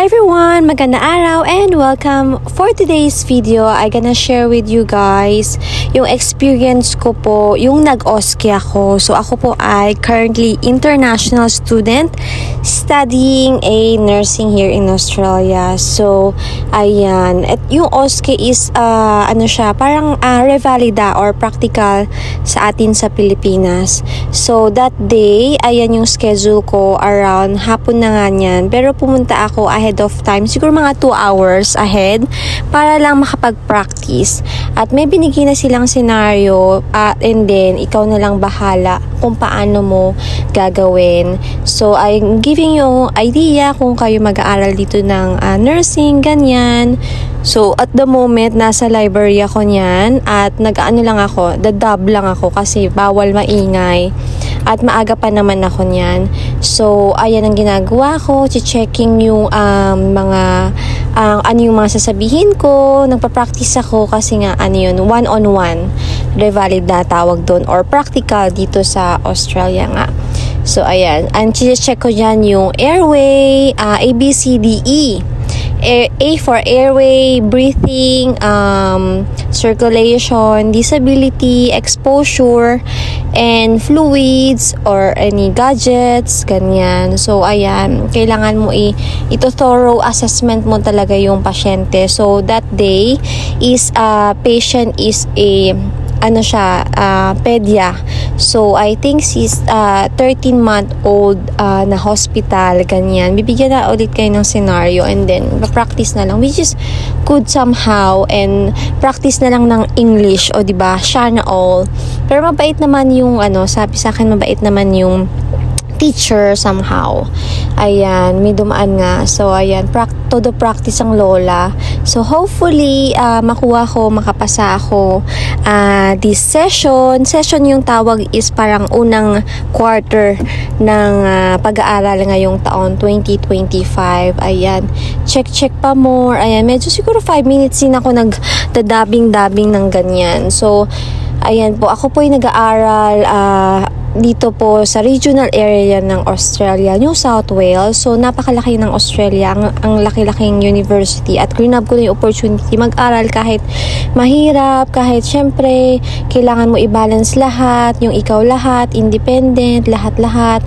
Hi everyone! Magandang araw and welcome! For today's video, I'm gonna share with you guys yung experience ko po, yung nag-OSCE ako. So ako po ay currently international student studying a nursing here in Australia. So, ayan. At yung OSCE is, parang revalida or practical sa atin sa Pilipinas. So, that day, ayan yung schedule ko around hapon na nga niyan. Pero pumunta ako ahead of time, siguro mga 2 hours ahead para lang makapag-practice. At may binigay na silang scenario and then ikaw na lang bahala kung paano mo gagawin. So, I'm giving you idea kung kayo mag-aaral dito ng nursing, ganyan. So, at the moment, nasa library ako niyan at dadab lang ako kasi bawal maingay. At maaga pa naman ako niyan. So, ayan ang ginagawa ko. Checking yung ano yung mga sasabihin ko. Nagpa-practice ako kasi nga one-on-one. Revalid na tawag doon or practical dito sa Australia nga. So, ayan. Ang check ko dyan yung airway, A, B, C, D, E. A for airway, breathing, circulation, disability, exposure, and fluids or any gadgets, ganyan. So, ayan, kailangan mo ito thorough assessment mo talaga yung pasyente. So, that day is patient is a pedia. So, I think she's 13-month-old na hospital, ganyan. Bibigyan na ulit kayo ng scenario and then practice na lang, which is good somehow, and practice na lang ng English, o diba, siya na all. Pero mabait naman yung, sabi sa akin, mabait naman yung teacher somehow. Ayan, may dumaan nga. So, ayan, todo practice ang lola. So, hopefully, makapasa ako this session. Session yung tawag is parang unang quarter ng pag-aaral ngayong taon, 2025. Ayan, check pa more. Ayan, medyo siguro 5 minutes din ako nagdadabing-dabing ng ganyan. So, ayan po, ako po ay nag-aaral dito po sa regional area ng Australia, New South Wales. So, napakalaki ng Australia, ang laki-laking university. At grinab ko na yung opportunity mag-aral kahit mahirap, kahit syempre, kailangan mo i-balance lahat, yung ikaw lahat, independent, lahat-lahat,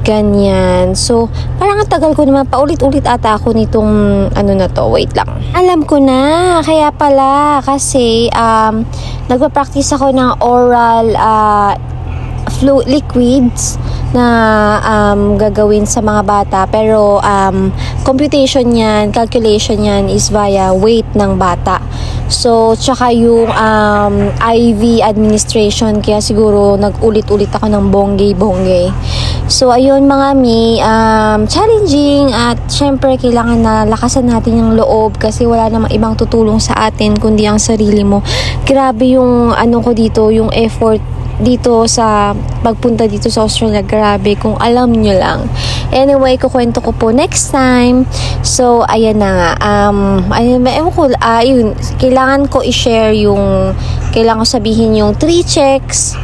ganyan. So, parang ang tagal ko naman, paulit-ulit ata ako nitong, wait lang. Alam ko na, kaya pala, kasi, nagpa-practice ako ng oral, liquids na gagawin sa mga bata, pero calculation yan is via weight ng bata. So, tsaka yung IV administration, kaya siguro nag-ulit-ulit ako ng bonggay. So, ayun mga challenging at syempre kailangan na lakasan natin yung loob kasi wala namang ibang tutulong sa atin kundi ang sarili mo. Grabe yung ko dito, yung effort dito sa pagpunta dito sa Australia, grabe kung alam nyo lang. Anyway, kukwento ko po next time. So, ayan na nga. Kailangan ko i-share kailangan ko sabihin yung 3 checks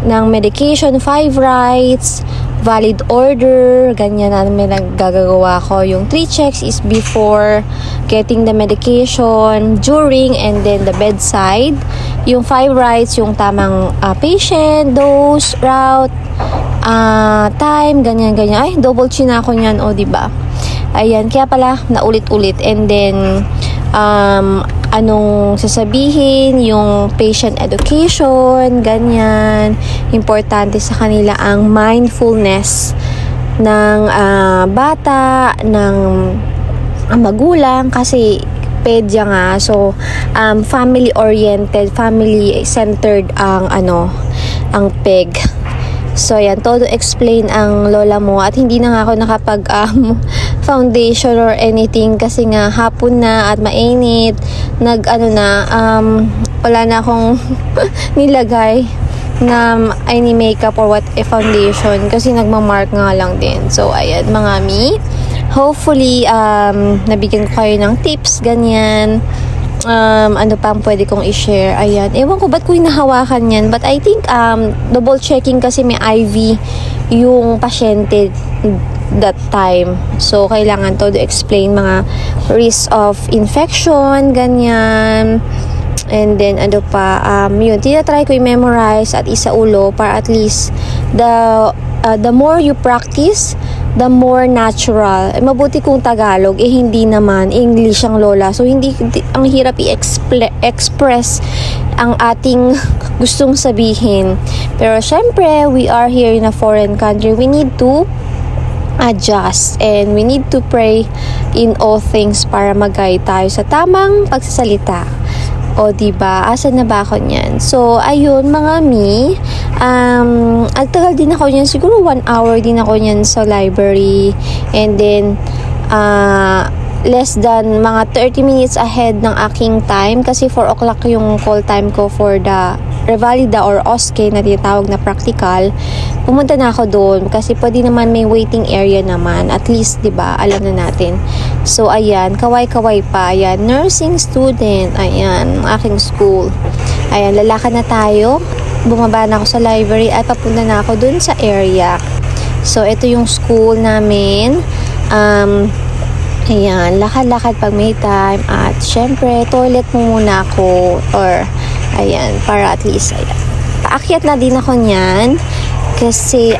ng medication, 5 rights, valid order, ganyan na may nagagawa ko. Yung 3 checks is before getting the medication, during, and then the bedside. Yung 5 rights, yung tamang patient, dose, route, time, ganyan. Ay, double chin ako niyan, diba? Ayan, kaya pala, naulit-ulit. And then, anong sasabihin, yung patient education, ganyan. Importante sa kanila ang mindfulness ng bata, ng magulang, kasi pedya nga. So, family-oriented, family-centered ang PEG. So, yan, todo explain ang lola mo. At hindi na nga ako nakapag foundation or anything kasi nga hapon na at mainit. Wala na akong nilagay na any makeup or foundation kasi nagmamark nga lang din. So, ayan, mga hopefully, nabigyan ko kayo ng tips, ganyan. Ano pa ang pwede kong i-share? Ayan. Ewan ko ba't ko hinahawakan yan. But I think, double checking kasi may IV yung pasyente that time. So, kailangan to explain mga risk of infection, ganyan. And then, ano pa, yun, tinatry ko i-memorize at isaulo para at least the more you practice, the more natural. Mabuti kung Tagalog, hindi naman English ang lola. So, hindi ang hirap i-express ang ating gustong sabihin. Pero, syempre, we are here in a foreign country. We need to adjust and we need to pray in all things para mag-guide tayo sa tamang pagsasalita. O, diba? Asan na ba ako niyan? So, ayun, mga mi. Ang tagal din ako niyan. Siguro 1 hour din ako niyan sa library. And then, less than mga 30 minutes ahead ng aking time. Kasi 4 o'clock yung call time ko for the Revalida or OSCE na tinatawag na practical. Pumunta na ako doon kasi pwede naman may waiting area naman. At least, diba, alam na natin. So, ayan, kaway-kaway pa. Ayan, nursing student. Ayan, aking school. Ayan, lalakad na tayo. Bumaba na ako sa library at papunta na ako doon sa area. So, ito yung school namin. Ayan, lakad-lakad pag may time. At, syempre, toilet muna ako. Or, ayan, para at least, ayan. Paakyat na din ako niyan. Kasi,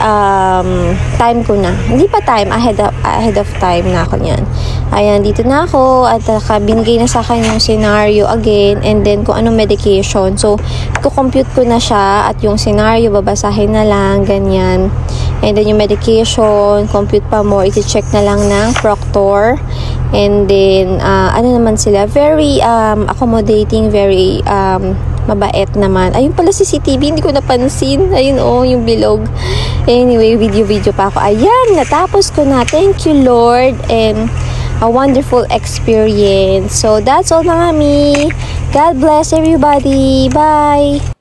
time ko na. Hindi pa time, ahead of time na ako niyan. Ayan, dito na ako. At binigay na sa akin yung scenario again. And then, kung anong medication. So, kukompute ko na siya. At yung scenario, babasahin na lang. Ganyan. And then, yung medication, compute pa more. Iti-check na lang ng proctor. And then, ano naman sila? Very accommodating, very mabait naman. Ayun pala CCTV, hindi ko napansin. Ayun, yung bilog. Anyway, video pa ako. Ayan, natapos ko na. Thank you, Lord. And a wonderful experience. So, that's all, mga mi. God bless everybody. Bye!